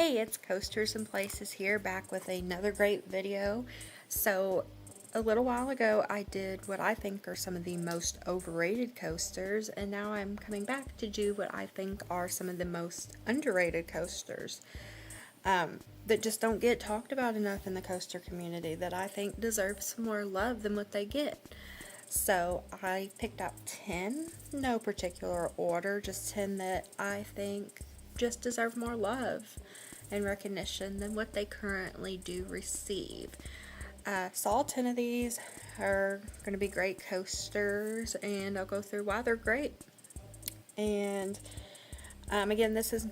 Hey, it's Coasters and Places here, back with another great video. So, a little while ago I did what I think are some of the most overrated coasters, and now I'm coming back to do what I think are some of the most underrated coasters that just don't get talked about enough in the coaster community, that I think deserve some more love than what they get. So I picked out 10, no particular order, just 10 that I think just deserve more love and recognition than what they currently do receive. So all 10 of these are going to be great coasters, and I'll go through why they're great. And again, this is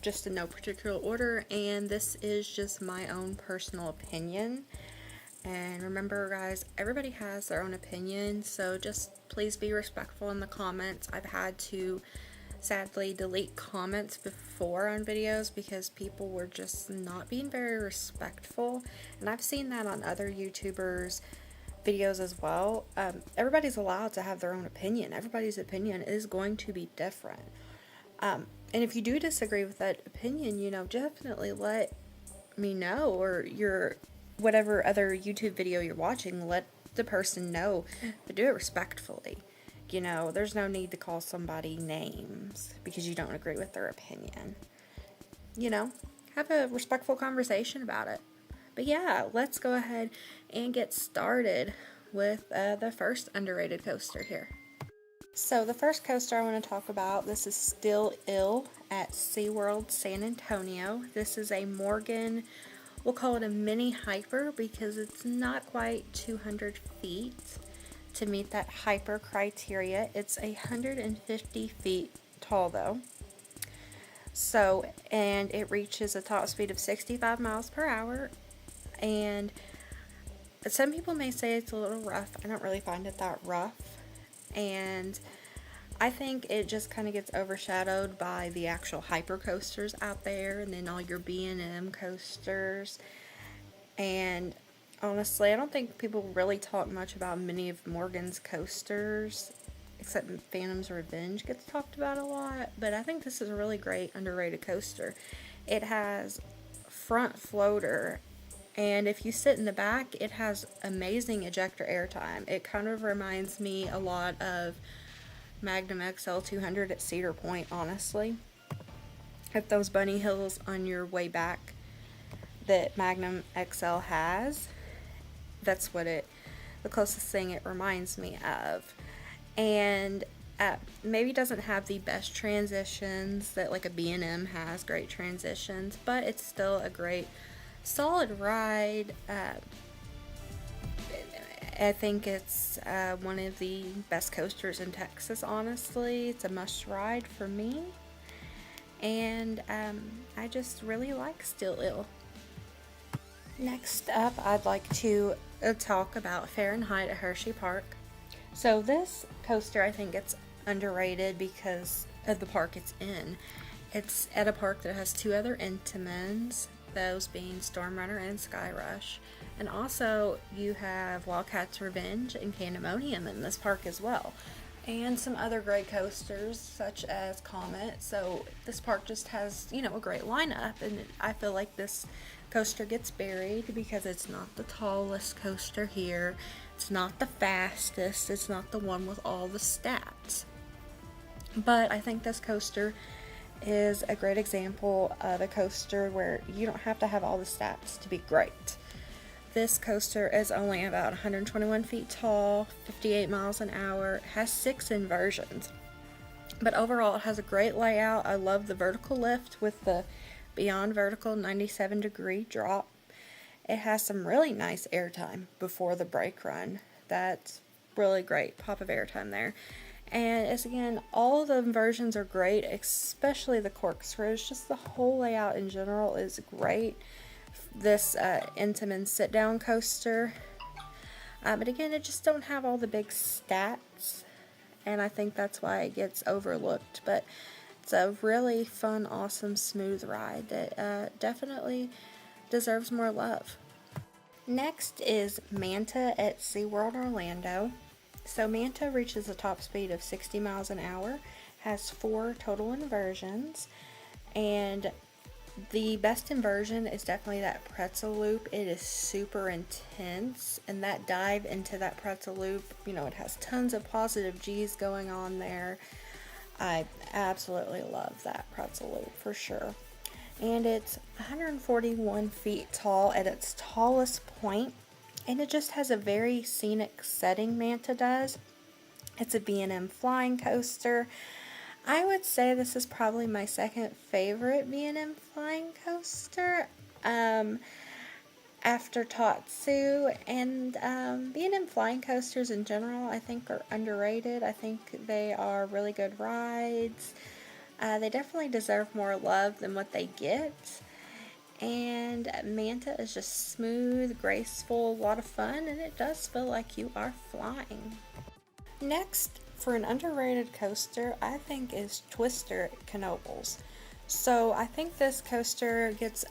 just in no particular order, and this is just my own personal opinion. And remember, guys, everybody has their own opinion, so just please be respectful in the comments. I've had to sadly delete comments before on videos because people were just not being very respectful, and I've seen that on other YouTubers' videos as well. Everybody's allowed to have their own opinion. Everybody's opinion is going to be different. And if you do disagree with that opinion, definitely let me know, or your whatever other YouTube video you're watching, let the person know, but do it respectfully. There's no need to call somebody names because you don't agree with their opinion. Have a respectful conversation about it. But yeah, let's go ahead and get started with the first underrated coaster here. So the first coaster I want to talk about, this is Still Ill at SeaWorld San Antonio. This is a Morgan, we'll call it a mini hyper because it's not quite 200 feet to meet that hyper criteria. It's 150 feet tall though. So, and it reaches a top speed of 65 miles per hour. And some people may say it's a little rough. I don't really find it that rough. And I think it just kind of gets overshadowed by the actual hyper coasters out there, and then all your B&M coasters. And honestly, I don't think people really talk much about many of Morgan's coasters, except Phantom's Revenge gets talked about a lot. But I think this is a really great underrated coaster. It has front floater, and if you sit in the back, it has amazing ejector airtime. It kind of reminds me a lot of Magnum XL 200 at Cedar Point, honestly. If those bunny hills on your way back that Magnum XL has, that's what the closest thing it reminds me of. And maybe doesn't have the best transitions that like a B&M has, great transitions, but it's still a great solid ride. I think it's one of the best coasters in Texas, honestly. It's a must ride for me, and I just really like Still Ill. Next up, I'd like to talk about Fahrenheit at Hershey Park. So this coaster, I think it's underrated because of the park it's in. It's at a park that has two other Intamins, those being Storm Runner and Sky Rush. And also you have Wildcat's Revenge and Candemonium in this park as well. And some other great coasters such as Comet. So this park just has, a great lineup, and I feel like this coaster gets buried because it's not the tallest coaster here. It's not the fastest. It's not the one with all the stats. But I think this coaster is a great example of a coaster where you don't have to have all the stats to be great. This coaster is only about 121 feet tall, 58 miles an hour, has 6 inversions. But overall, it has a great layout. I love the vertical lift with the beyond vertical 97-degree drop. It has some really nice airtime before the brake run. That's really great pop of airtime there. And as again, all the inversions are great, especially the corkscrews. Just the whole layout in general is great. This Intamin sit-down coaster. But again, it just don't have all the big stats, and I think that's why it gets overlooked. But it's a really fun, awesome, smooth ride that definitely deserves more love. Next is Manta at SeaWorld Orlando. So Manta reaches a top speed of 60 miles an hour, has 4 total inversions, and The best inversion is definitely that pretzel loop. It is super intense, and that dive into that pretzel loop, you know, it has tons of positive G's going on there. I absolutely love that pretzel loop for sure. And it's 141 feet tall at its tallest point, and it just has a very scenic setting. Manta does. It's a B&M flying coaster. I would say this is probably my second favorite B&M flying coaster after Tatsu, and B&M flying coasters in general I think are underrated. I think they are really good rides. They definitely deserve more love than what they get. And Manta is just smooth, graceful, a lot of fun, and it does feel like you are flying. Next, for an underrated coaster, I think is Twister at Knoebels. So I think this coaster gets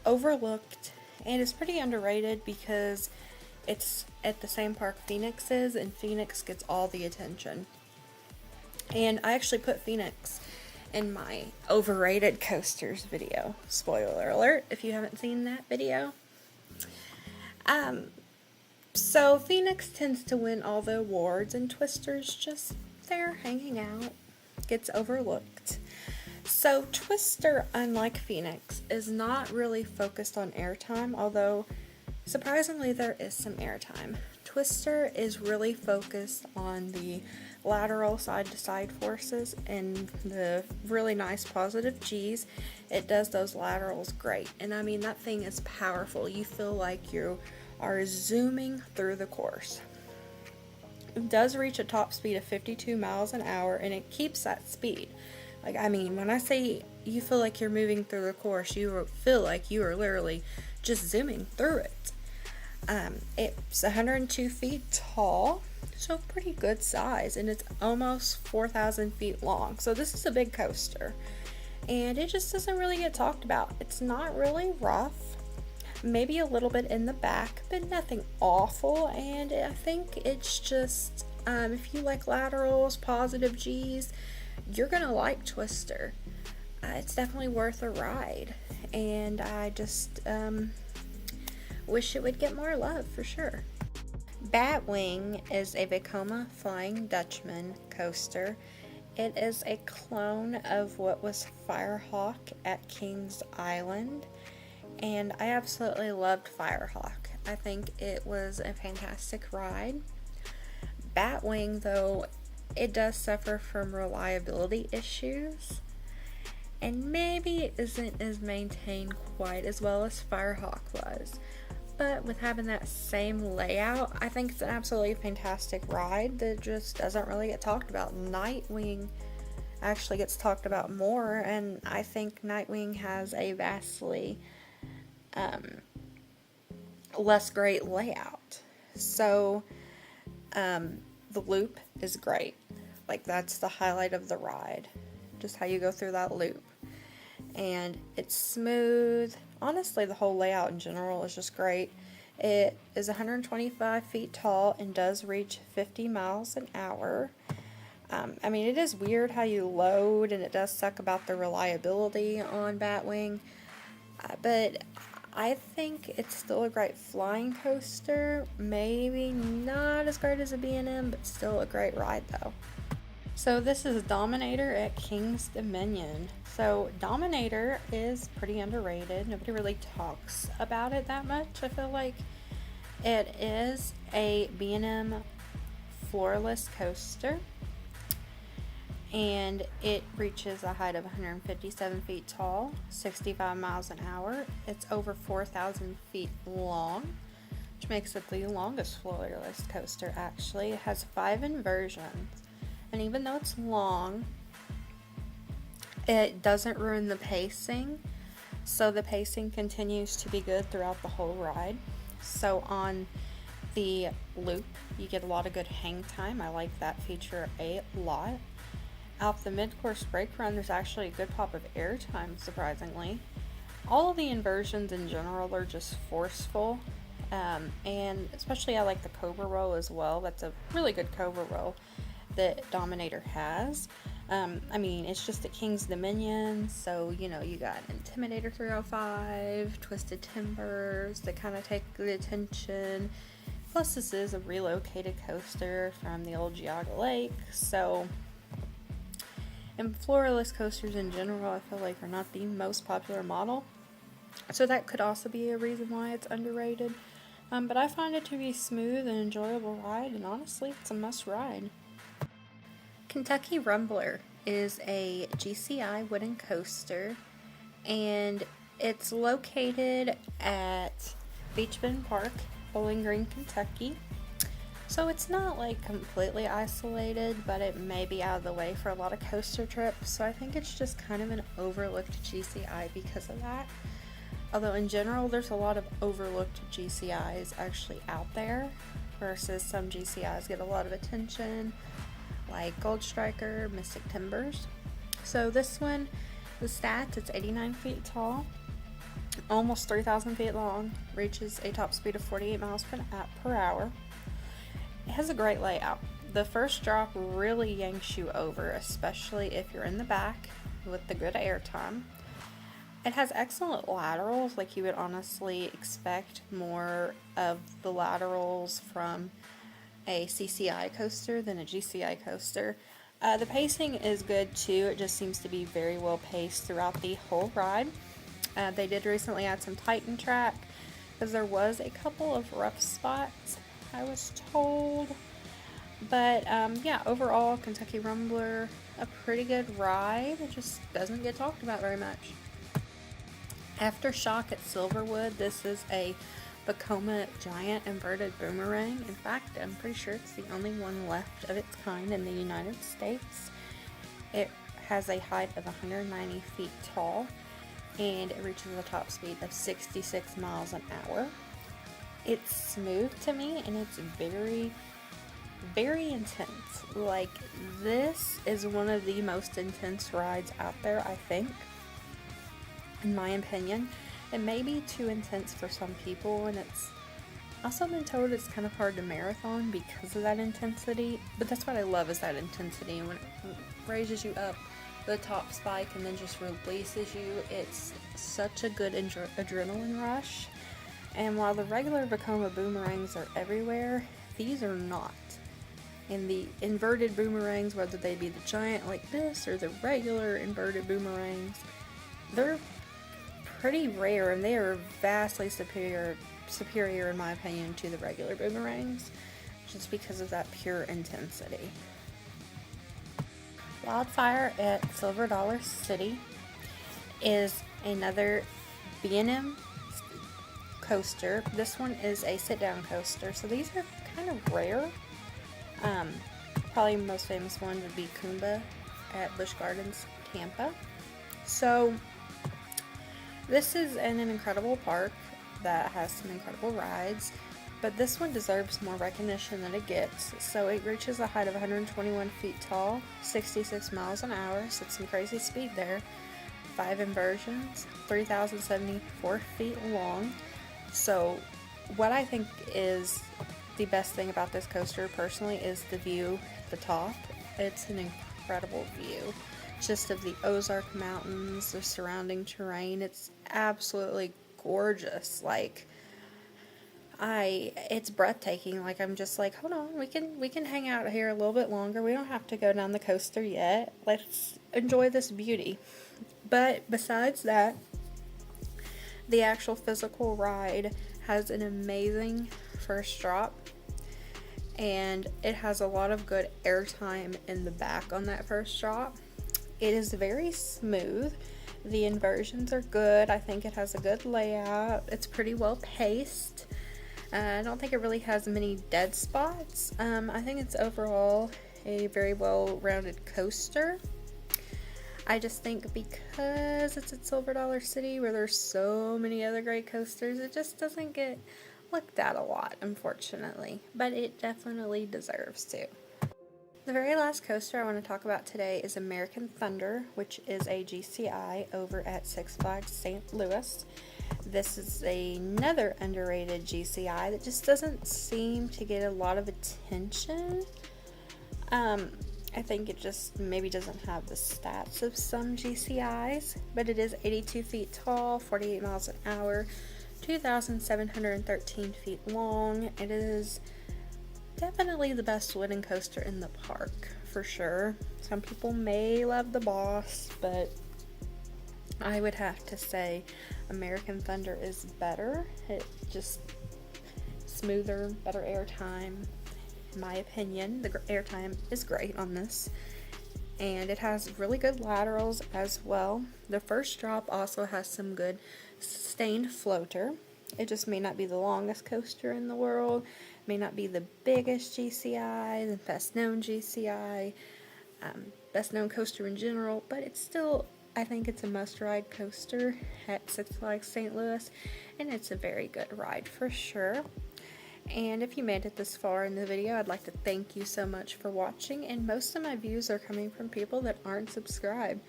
overlooked and is pretty underrated because it's at the same park Phoenix is, and Phoenix gets all the attention. And I actually put Phoenix in my overrated coasters video. Spoiler alert if you haven't seen that video. So Phoenix tends to win all the awards, and Twister's just there hanging out, gets overlooked. So Twister, unlike Phoenix, is not really focused on airtime, although surprisingly there is some airtime. Twister is really focused on the lateral side-to-side forces and the really nice positive G's. It does those laterals great, and I mean that thing is powerful. You feel like you are zooming through the course. It does reach a top speed of 52 miles an hour, and it keeps that speed. Like, I mean, when I say you feel like you're moving through the course, you feel like you are literally just zooming through it. It's 102 feet tall, so pretty good size, and it's almost 4,000 feet long. So this is a big coaster, and it just doesn't really get talked about. It's not really rough, maybe a little bit in the back, but nothing awful. And I think it's just, if you like laterals, positive G's, you're gonna like Twister. It's definitely worth a ride, and I just wish it would get more love for sure. Batwing is a Vekoma Flying Dutchman coaster. It is a clone of what was Firehawk at Kings Island, and I absolutely loved Firehawk. I think it was a fantastic ride. Batwing, though, it does suffer from reliability issues, and maybe it isn't as maintained quite as well as Firehawk was. But with having that same layout, I think it's an absolutely fantastic ride that just doesn't really get talked about. Nightwing actually gets talked about more, and I think Nightwing has a vastly less great layout. So the loop is great. Like, that's the highlight of the ride, just how you go through that loop. And it's smooth. Honestly, the whole layout in general is just great. It is 125 feet tall and does reach 50 miles an hour. I mean, it is weird how you load, and it does suck about the reliability on Batwing. But I think it's still a great flying coaster. Maybe not as great as a B&M, but still a great ride though. So this is Dominator at King's Dominion. So Dominator is pretty underrated. Nobody really talks about it that much, I feel like. It is a B&M floorless coaster, and it reaches a height of 157 feet tall, 65 miles an hour. It's over 4,000 feet long, which makes it the longest floorless coaster actually. It has 5 inversions. And even though it's long, it doesn't ruin the pacing. So the pacing continues to be good throughout the whole ride. So on the loop, you get a lot of good hang time. I like that feature a lot. Out the mid-course brake run, there's actually a good pop of air time, surprisingly. All of the inversions in general are just forceful. And especially I like the Cobra roll as well. That's a really good Cobra roll that Dominator has. I mean, it's just at King's Dominion, so, you know, you got Intimidator 305, Twisted Timbers that kind of take the attention. Plus, this is a relocated coaster from the old Geauga Lake, so... And floorless coasters in general, I feel like, are not the most popular model. So that could also be a reason why it's underrated. But I find it to be a smooth and enjoyable ride, and honestly, it's a must ride. Kentucky Rumbler is a GCI wooden coaster, and it's located at Beach Bend Park, Bowling Green, Kentucky. So it's not like completely isolated, but it may be out of the way for a lot of coaster trips. So I think it's just kind of an overlooked GCI because of that. Although in general, there's a lot of overlooked GCIs actually out there, versus some GCIs get a lot of attention, like Gold Striker, Mystic Timbers. So this one, the stats, it's 89 feet tall, almost 3,000 feet long, reaches a top speed of 48 miles per hour. It has a great layout. The first drop really yanks you over, especially if you're in the back with the good airtime. It has excellent laterals, like you would honestly expect more of the laterals from a CCI coaster than a GCI coaster. The pacing is good too. It just seems to be very well paced throughout the whole ride. They did recently add some Titan track because there was a couple of rough spots, I was told. But yeah, overall, Kentucky Rumbler, a pretty good ride. It just doesn't get talked about very much. Aftershock at Silverwood, this is a Vekoma giant inverted boomerang. In fact, I'm pretty sure it's the only one left of its kind in the United States. It has a height of 190 feet tall, and it reaches a top speed of 66 miles an hour. It's smooth to me, and it's very, very intense. Like, this is one of the most intense rides out there, I think, in my opinion. It may be too intense for some people, and it's also been told it's kind of hard to marathon because of that intensity, but that's what I love, is that intensity. When it raises you up the top spike and then just releases you, it's such a good adrenaline rush. And while the regular Vekoma boomerangs are everywhere, these are not. And the inverted boomerangs, whether they be the giant like this or the regular inverted boomerangs, they're pretty rare, and they are vastly superior in my opinion to the regular boomerangs, just because of that pure intensity. Wildfire at Silver Dollar City is another B&M coaster. This one is a sit-down coaster, so these are kind of rare. Probably the most famous one would be Kumba at Busch Gardens, Tampa. So this is in an incredible park that has some incredible rides, but this one deserves more recognition than it gets. So it reaches a height of 121 feet tall, 66 miles an hour, so it's some crazy speed there. 5 inversions, 3,074 feet long. So what I think is the best thing about this coaster personally is the view at the top. It's an incredible view, just of the Ozark Mountains, the surrounding terrain. It's absolutely gorgeous. Like, it's breathtaking. Like, I'm just like, hold on, we can hang out here a little bit longer. We don't have to go down the coaster yet. Let's enjoy this beauty. But besides that, the actual physical ride has an amazing first drop, and it has a lot of good airtime in the back on that first drop. It is very smooth. The inversions are good. I think it has a good layout. It's pretty well paced. I don't think it really has many dead spots. I think it's overall a very well-rounded coaster. I just think because it's at Silver Dollar City, where there's so many other great coasters, it just doesn't get looked at a lot, unfortunately. But it definitely deserves to. The very last coaster I want to talk about today is American Thunder, which is a GCI over at Six Flags St. Louis. This is another underrated GCI that just doesn't seem to get a lot of attention. I think it just maybe doesn't have the stats of some GCIs, but it is 82 feet tall, 48 miles an hour, 2,713 feet long. It is definitely the best wooden coaster in the park, for sure. Some people may love the Boss, but I would have to say American Thunder is better. It just smoother, better airtime. In my opinion, the airtime is great on this, and it has really good laterals as well. The first drop also has some good sustained floater. It just may not be the longest coaster in the world, may not be the biggest GCI, the best known GCI, best known coaster in general, but it's still, I think it's a must ride coaster at Six Flags St. Louis, and it's a very good ride for sure. And if you made it this far in the video, I'd like to thank you so much for watching, and most of my views are coming from people that aren't subscribed.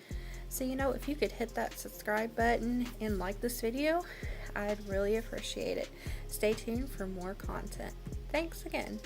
So, if you could hit that subscribe button and like this video, I'd really appreciate it. Stay tuned for more content. Thanks again.